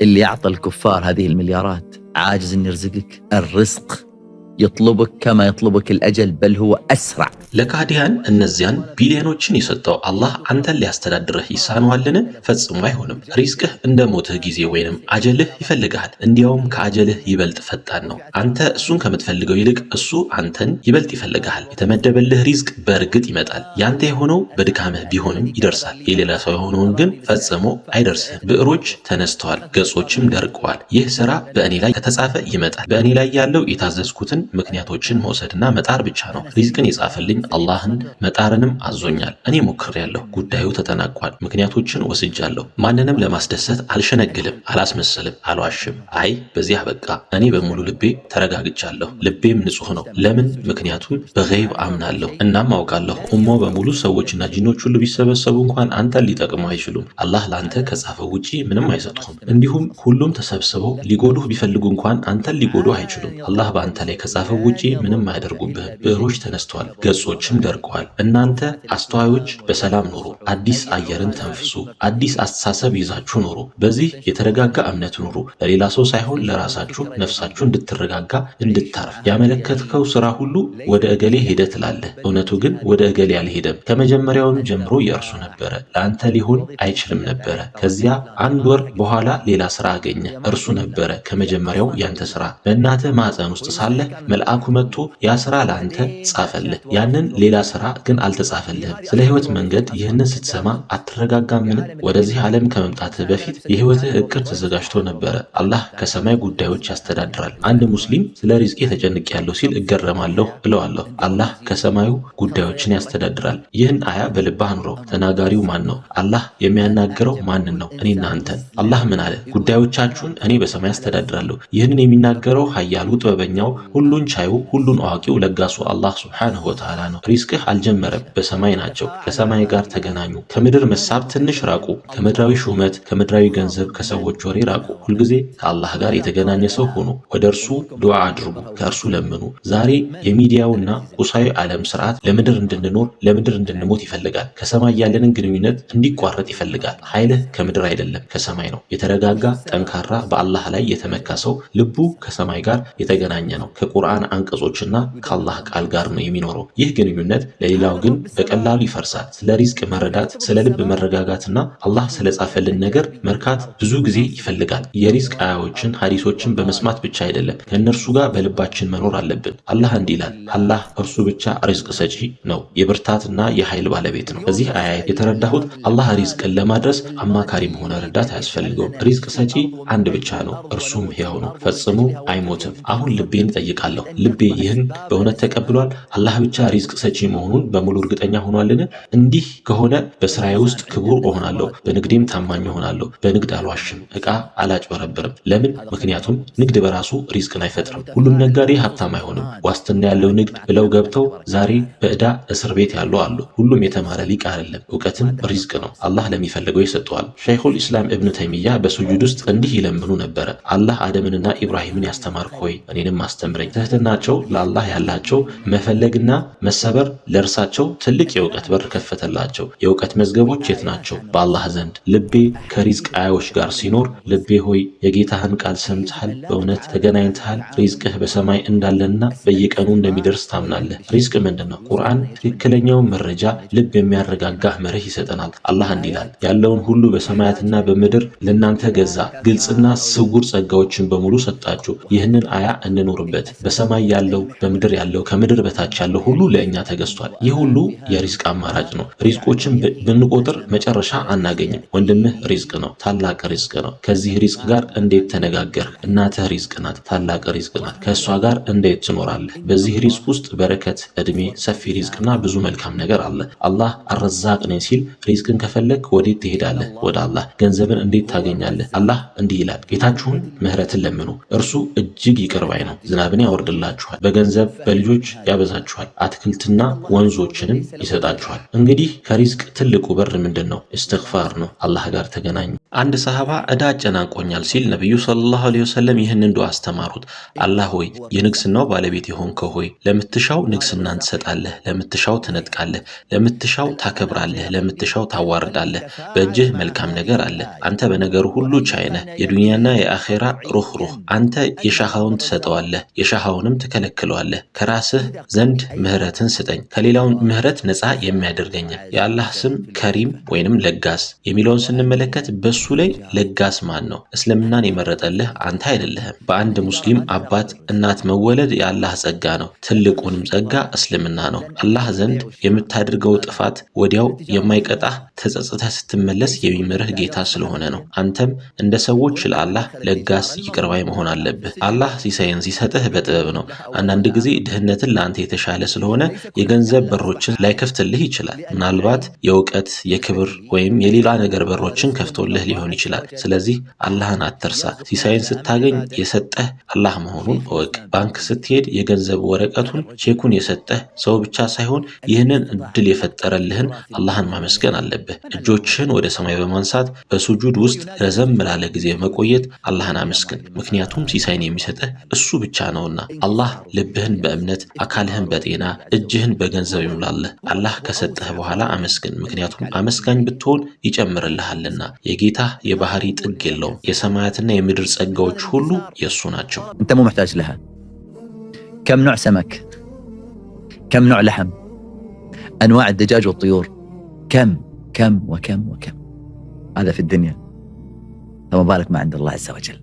اللي أعطى الكفار هذه المليارات عاجز إن يرزقك. الرزق يطلبك كما يطلبك الأجل، بل هو أسرع. ለካዲያን እነዚያን ቢሊዮኖችን የሰጠው አላህ አንተን ሊያስተዳድርህ ይሳነዋልን? ፈጽሞ አይሆንም። ሪዝቅህ እንደ ሞትህ ጊዜ ወይንም አጀልህ ይፈልግሃል። እንዲያውም ከአጀልህ ይበልጥ ፈጣን ነው። አንተ እሱን ከምትፈልገው ይልቅ እሱ አንተን ይበልጥ ይፈልግሃል። የተመደበልህ ሪዝቅ በእርግጥ ይመጣል። ያንተ የሆነው በድካምህ ቢሆንም ይደርሳል። የሌላ ሰው የሆነውን ግን ፈጽሞ አይደርስህም። ብዕሮች ተነስተዋል፣ ገጾችም ደርቀዋል። ይህ ስራ በእኔ ላይ ከተጻፈ ይመጣል። በእኔ ላይ ያለው የታዘዝኩትን ምክንያቶችን መውሰድና መጣር ብቻ ነው። ሪዝቅን የጻፈልኝ አላህን መጣርንም አዞኛል። እኔ ሞክሬያለሁ፣ ጉዳዩ ተጠናቋል። ምክንያቶችን ወስጃለሁ። ማንንም ለማስደሰት አልሸነግልም፣ አላስመስልም፣ አልዋሽም። አይ በዚህ በቃ እኔ በሙሉ ልቤ ተረጋግቻለሁ። ልቤም ንጹህ ነው። ለምን? ምክንያቱም በገይብ አምናለሁ። እናም አውቃለሁ ኡማ በሙሉ ሰዎችና ጂኖች ሁሉ ቢሰበሰቡ እንኳን አንተን ሊጠቅሙ አይችሉም። አላህ ላንተ ከጻፈው ውጪ ምንም አይሰጡህም። እንዲሁም ሁሉም ተሰብስበው ሊጎዱህ ቢፈልጉ እንኳን አንተን ሊጎዱህ አይችሉም። አላህ በአንተ ላይ ከጻፈው ውጪ ምንም አያደርጉብህም። ብዕሮች ተነስተዋል፣ ገጾችም ደርቀዋል። እናንተ አስተዋዮች በሰላም ኑሩ፣ አዲስ አየርን ተንፍሱ፣ አዲስ አስተሳሰብ ይዛችሁ ኑሩ። በዚህ የተረጋጋ እምነት ኑሩ። ለሌላ ሰው ሳይሆን ለራሳችሁ ነፍሳችሁ እንድትረጋጋ እንድታርፍ። ያመለከትከው ስራ ሁሉ ወደ እገሌ ሄደ ትላለህ፣ እውነቱ ግን ወደ እገሌ አልሄደም። ከመጀመሪያውኑ ጀምሮ የእርሱ ነበረ፣ ለአንተ ሊሆን አይችልም ነበረ። ከዚያ አንድ ወር በኋላ ሌላ ስራ አገኘ፣ እርሱ ነበረ ከመጀመሪያው ያንተ ስራ። በእናትህ ማዕፀን ውስጥ ሳለህ መልአኩ መጥቶ ያ ስራ ለአንተ ጻፈልህ። ያንን ሌላ ስራ ግን አልተጻፈልህም። ስለ ህይወት መንገድ ይህንን ስትሰማ አትረጋጋምን? ወደዚህ ዓለም ከመምጣትህ በፊት የህይወትህ እቅድ ተዘጋጅቶ ነበረ። አላህ ከሰማይ ጉዳዮች ያስተዳድራል። አንድ ሙስሊም ስለ ሪዝቄ ተጨንቄያለሁ ሲል እገረማለሁ እለዋለሁ። አላህ ከሰማዩ ጉዳዮችን ያስተዳድራል። ይህን አያ በልብህ አኑረው። ተናጋሪው ማን ነው? አላህ የሚያናገረው ማንን ነው? እኔና አንተን። አላህ ምን አለ? ጉዳዮቻችሁን እኔ በሰማይ ያስተዳድራለሁ። ይህንን የሚናገረው ኃያሉ ጥበበኛው ሁሉን ቻዩ ሁሉን አዋቂው ለጋሱ አላህ ሱብሓነሁ ወተዓላ ነው። ሪዝቅህ አልጀመረም፣ በሰማይ ናቸው። ከሰማይ ጋር ተገናኙ። ከምድር መሳብ ትንሽ ራቁ። ከምድራዊ ሹመት፣ ከምድራዊ ገንዘብ፣ ከሰዎች ወሬ ራቁ። ሁልጊዜ ከአላህ ጋር የተገናኘ ሰው ሁኑ። ወደ እርሱ ዱዓ አድርጉ፣ ከእርሱ ለምኑ። ዛሬ የሚዲያውና ቁሳዊ ዓለም ስርዓት ለምድር እንድንኖር ለምድር እንድንሞት ይፈልጋል። ከሰማይ ያለንን ግንኙነት እንዲቋረጥ ይፈልጋል። ኃይልህ ከምድር አይደለም ከሰማይ ነው። የተረጋጋ ጠንካራ በአላህ ላይ የተመካ ሰው ልቡ ከሰማይ ጋር የተገናኘ ነው። ከቁርአን አንቀጾችና ከአላህ ቃል ጋር ነው የሚኖረው። ይህ ግንኙነት ለሌላው ግን በቀላሉ ይፈርሳል። ስለ ሪዝቅ መረዳት፣ ስለ ልብ መረጋጋትና አላህ ስለጻፈልን ነገር መርካት ብዙ ጊዜ ይፈልጋል። የሪዝቅ አያዎችን ሐዲሶችን በመስማት ብቻ አይደለም፣ ከእነርሱ ጋር በልባችን መኖር አለብን። አላህ እንዲህ ይላል፣ አላህ እርሱ ብቻ ሪዝቅ ሰጪ ነው፣ የብርታትና የኃይል ባለቤት ነው። በዚህ አያ የተረዳሁት አላህ ሪዝቅን ለማድረስ አማካሪም ሆነ ረዳት አያስፈልገውም። ሪዝቅ ሰጪ አንድ ብቻ ነው፣ እርሱም ሕያው ነው፣ ፈጽሞ አይሞትም። አሁን ልቤን እጠይቃለሁ፣ ልቤ ይህን በእውነት ተቀብሏል? አላህ ብቻ ሪዝቅ ሰጪ መሆኑን በሙሉ እርግጠኛ ሆኗልን? እንዲህ ከሆነ በስራዬ ውስጥ ክቡር እሆናለሁ፣ በንግዴም ታማኝ እሆናለሁ። በንግድ አልዋሽም፣ ዕቃ አላጭበረብርም። ለምን? ምክንያቱም ንግድ በራሱ ሪዝቅን አይፈጥርም። ሁሉም ነጋዴ ሀብታም አይሆንም። ዋስትና ያለው ንግድ ብለው ገብተው ዛሬ በዕዳ እስር ቤት ያሉ አሉ። ሁሉም የተማረ ሊቅ አይደለም። እውቀትም ሪዝቅ ነው። አላህ ለሚፈልገው ይሰጠዋል። ሸይኹል ኢስላም ኢብኑ ተይሚያ በሱጁድ ውስጥ እንዲህ ይለምኑ ነበረ፣ አላህ አደምንና ኢብራሂምን ያስተማርክ ሆይ እኔንም አስተምረኝ። ትህትናቸው ለአላህ ያላቸው መፈለግና መሰበር ለእርሳቸው ትልቅ የእውቀት በር ከፈተላቸው። የእውቀት መዝገቦች የት ናቸው? በአላህ ዘንድ። ልቤ ከሪዝቅ አያዎች ጋር ሲኖር ልቤ ሆይ የጌታህን ቃል ሰምተሃል፣ በእውነት ተገናኝተሃል። ሪዝቅህ በሰማይ እንዳለና በየቀኑ እንደሚደርስ ታምናለህ። ሪዝቅ ምንድን ነው? ቁርአን ትክክለኛውን መረጃ ልብ የሚያረጋጋህ መርህ ይሰጠናል። አላህ እንዲህ ይላል፣ ያለውን ሁሉ በሰማያትና በምድር ለእናንተ ገዛ፣ ግልጽና ስውር ጸጋዎችን በሙሉ ሰጣችሁ። ይህንን አያ እንኖርበት። በሰማይ ያለው በምድር ያለው ከምድር በታች ያለው ሁሉ ለእኛ ተገዝቷል። ይህ ሁሉ የሪዝቅ አማራጭ ነው። ሪዝቆችን ብንቆጥር መጨረሻ አናገኝም። ወንድምህ ሪዝቅ ነው፣ ታላቅ ሪዝቅ ነው። ከዚህ ሪዝቅ ጋር እንዴት ተነጋገርህ? እናትህ ሪዝቅ ናት፣ ታላቅ ሪዝቅ ናት። ከእሷ ጋር እንዴት ትኖራለህ? በዚህ ሪዝቅ ውስጥ በረከት፣ እድሜ፣ ሰፊ ሪዝቅና ብዙ መልካም ነገር አለ። አላህ አረዛቅ ነኝ ሲል ሪዝቅን ከፈለግ ወዴት ትሄዳለህ? ወደ አላህ። ገንዘብን እንዴት ታገኛለህ? አላህ እንዲህ ይላል፣ ጌታችሁን ምህረትን ለምኑ፣ እርሱ እጅግ ይቅር ባይ ነው። ዝናብን ያወርድላችኋል፣ በገንዘብ በልጆች ያበዛችኋል፣ አትክልትና ወንዞችንም ይሰጣችኋል። እንግዲህ ከሪዝቅ ትልቁ በር ምንድን ነው? እስትግፋር ነው። አላህ ጋር ተገናኙ። አንድ ሰሃባ ዕዳ አጨናንቆኛል ሲል ነቢዩ ሰለላሁ ዐለይሂ ወሰለም ይህንን ዱዓ አስተማሩት። አላህ ሆይ የንግስናው ባለቤት የሆንከው ሆይ ለምትሻው ንግስናን ትሰጣለህ፣ ለምትሻው ትነጥቃለህ፣ ለምትሻው ታከብራለህ፣ ለምትሻው ታዋርዳለህ። በእጅህ መልካም ነገር አለ። አንተ በነገሩ ሁሉ ቻይ ነህ። የዱንያና የአኼራ ሩህሩህ። አንተ የሻኸውን ትሰጠዋለህ፣ የሻኸውንም ትከለክለዋለህ። ከራስህ ዘንድ ምህረትን ስጠኝ፣ ከሌላውን ምህረት ነፃ የሚያደርገኛል። የአላህ ስም ከሪም ወይንም ለጋስ የሚለውን ስንመለከት በሱ ላይ ለጋስ ማን ነው? እስልምናን የመረጠልህ አንተ አይደለህም። በአንድ ሙስሊም አባት እናት መወለድ የአላህ ጸጋ ነው። ትልቁንም ጸጋ እስልምና ነው። አላህ ዘንድ የምታደርገው ጥፋት ወዲያው የማይቀጣህ ተጸጽተህ ስትመለስ የሚምርህ ጌታ ስለሆነ ነው። አንተም እንደ ሰዎች ለአላህ ለጋስ ይቅርባይ መሆን አለብህ። አላህ ሲሳይን ሲሰጥህ በጥበብ ነው። አንዳንድ ጊዜ ድህነትን ለአንተ የተሻለ ስለሆነ የገንዘብ በሮችን ላይከፍትልህ ይችላል። ምናልባት የእውቀት የክብር ወይም የሌላ ነገር በሮችን ከፍቶልህ ሊሆን ይችላል። ስለዚህ አላህን አትርሳ። ሲሳይን ስታገኝ የሰጠህ አላህ መሆኑን እወቅ። ባንክ ስትሄድ የገንዘብ ወረቀቱን ቼኩን የሰጠህ ሰው ብቻ ሳይሆን ይህንን እድል የፈጠረልህን አላህን ማመስገን አለብህ። እጆችህን ወደ ሰማይ በማንሳት በሱጁድ ውስጥ ረዘም ላለ ጊዜ መቆየት አላህን አመስግን። ምክንያቱም ሲሳይን የሚሰጥህ እሱ ብቻ ነውና። አላህ ልብህን በእምነት አካልህን በጤና እጅህን በገንዘብ ይሙላልህ። አላህ ከሰጠህ በኋላ አመስግን። ምክንያቱም አመስጋኝ ብትሆን ይጨምርልሃልና። የጌታህ የባህሪ ጥግ የለውም። የሰማያትና የምድር ጸጋዎች ሁሉ የእሱ ናቸው። انت مو محتاج لها. كم نوع سمك، كم نوع لحم، انواع الدجاج والطيور، كم كم وكم وكم. هذا في الدنيا، فما بالك ما عند الله عز وجل.